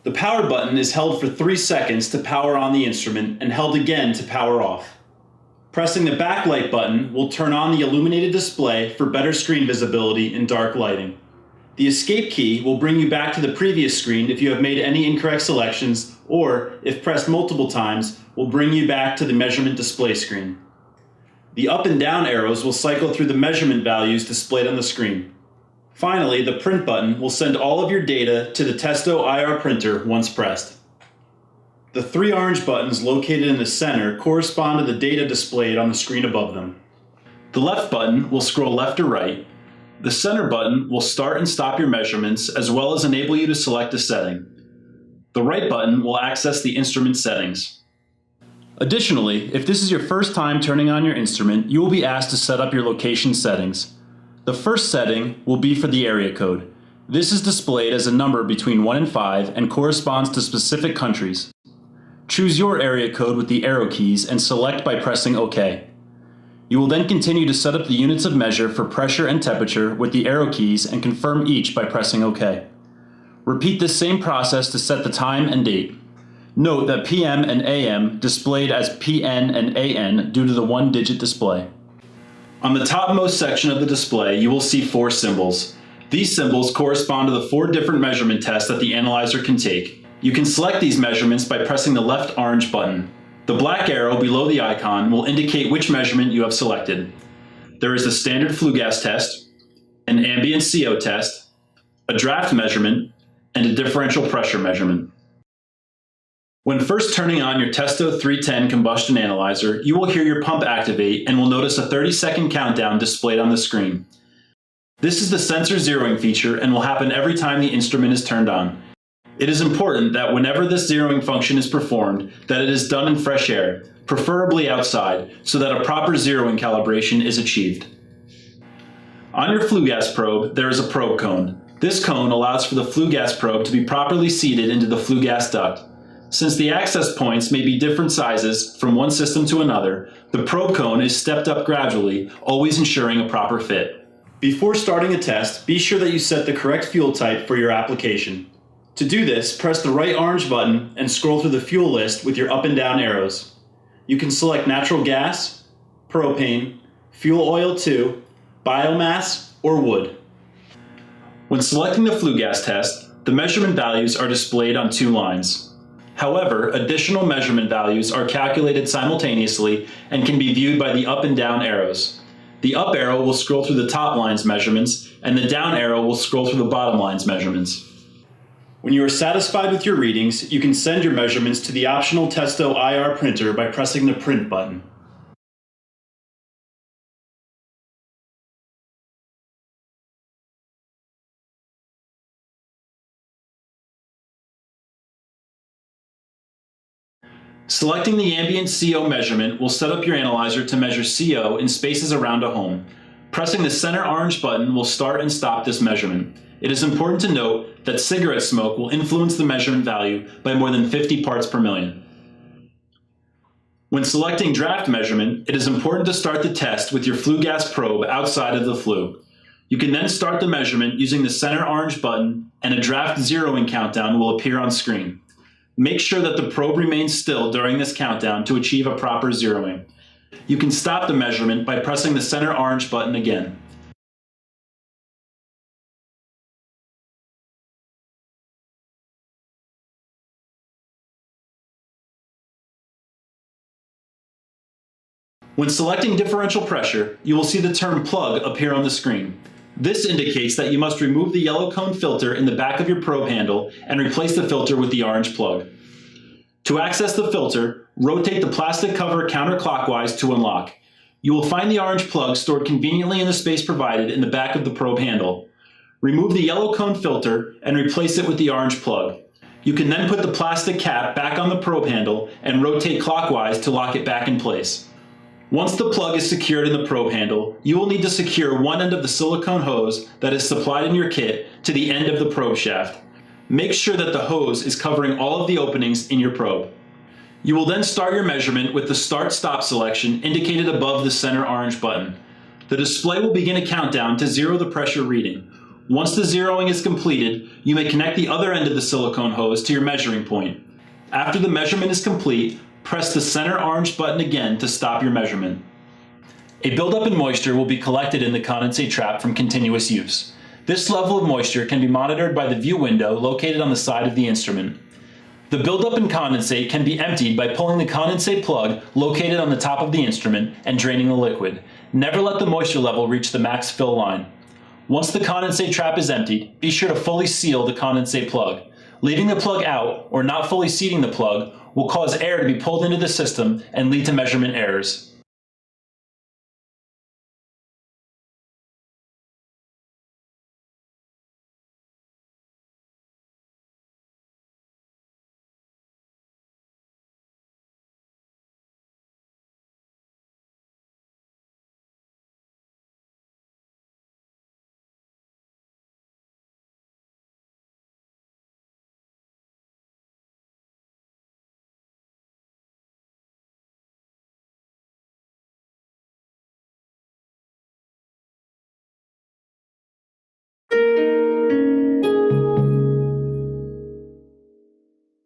The power button is held for 3 seconds to power on the instrument and held again to power off. Pressing the backlight button will turn on the illuminated display for better screen visibility in dark lighting. The escape key will bring you back to the previous screen if you have made any incorrect selections, or, if pressed multiple times, will bring you back to the measurement display screen. The up and down arrows will cycle through the measurement values displayed on the screen. Finally, the print button will send all of your data to the Testo IR printer once pressed. The 3 orange buttons located in the center correspond to the data displayed on the screen above them. The left button will scroll left or right. The center button will start and stop your measurements as well as enable you to select a setting. The right button will access the instrument settings. Additionally, if this is your first time turning on your instrument, you will be asked to set up your location settings. The first setting will be for the area code. This is displayed as a number between 1 and 5 and corresponds to specific countries. Choose your area code with the arrow keys and select by pressing OK. You will then continue to set up the units of measure for pressure and temperature with the arrow keys and confirm each by pressing OK. Repeat this same process to set the time and date. Note that PM and AM displayed as PN and AN due to the 1-digit display. On the topmost section of the display, you will see 4 symbols. These symbols correspond to the 4 different measurement tests that the analyzer can take. You can select these measurements by pressing the left orange button. The black arrow below the icon will indicate which measurement you have selected. There is the standard flue gas test, an ambient CO test, a draft measurement, and a differential pressure measurement. When first turning on your Testo 310 combustion analyzer, you will hear your pump activate and will notice a 30-second countdown displayed on the screen. This is the sensor zeroing feature and will happen every time the instrument is turned on. It is important that whenever this zeroing function is performed, that it is done in fresh air, preferably outside, so that a proper zeroing calibration is achieved. On your flue gas probe, there is a probe cone. This cone allows for the flue gas probe to be properly seated into the flue gas duct. Since the access points may be different sizes from one system to another, the probe cone is stepped up gradually, always ensuring a proper fit. Before starting a test, be sure that you set the correct fuel type for your application. To do this, press the right orange button and scroll through the fuel list with your up and down arrows. You can select natural gas, propane, fuel oil 2, biomass, or wood. When selecting the flue gas test, the measurement values are displayed on 2 lines. However, additional measurement values are calculated simultaneously and can be viewed by the up and down arrows. The up arrow will scroll through the top line's measurements, and the down arrow will scroll through the bottom line's measurements. When you are satisfied with your readings, you can send your measurements to the optional Testo IR printer by pressing the print button. Selecting the ambient CO measurement will set up your analyzer to measure CO in spaces around a home. Pressing the center orange button will start and stop this measurement. It is important to note that cigarette smoke will influence the measurement value by more than 50 parts per million. When selecting draft measurement, it is important to start the test with your flue gas probe outside of the flue. You can then start the measurement using the center orange button, and a draft zeroing countdown will appear on screen. Make sure that the probe remains still during this countdown to achieve a proper zeroing. You can stop the measurement by pressing the center orange button again. When selecting differential pressure, you will see the term plug appear on the screen. This indicates that you must remove the yellow cone filter in the back of your probe handle and replace the filter with the orange plug. To access the filter, rotate the plastic cover counterclockwise to unlock. You will find the orange plug stored conveniently in the space provided in the back of the probe handle. Remove the yellow cone filter and replace it with the orange plug. You can then put the plastic cap back on the probe handle and rotate clockwise to lock it back in place. Once the plug is secured in the probe handle, you will need to secure one end of the silicone hose that is supplied in your kit to the end of the probe shaft. Make sure that the hose is covering all of the openings in your probe. You will then start your measurement with the start-stop selection indicated above the center orange button. The display will begin a countdown to zero the pressure reading. Once the zeroing is completed, you may connect the other end of the silicone hose to your measuring point. After the measurement is complete, press the center orange button again to stop your measurement. A buildup in moisture will be collected in the condensate trap from continuous use. This level of moisture can be monitored by the view window located on the side of the instrument. The buildup in condensate can be emptied by pulling the condensate plug located on the top of the instrument and draining the liquid. Never let the moisture level reach the max fill line. Once the condensate trap is emptied, be sure to fully seal the condensate plug. Leaving the plug out or not fully seating the plug will cause air to be pulled into the system and lead to measurement errors.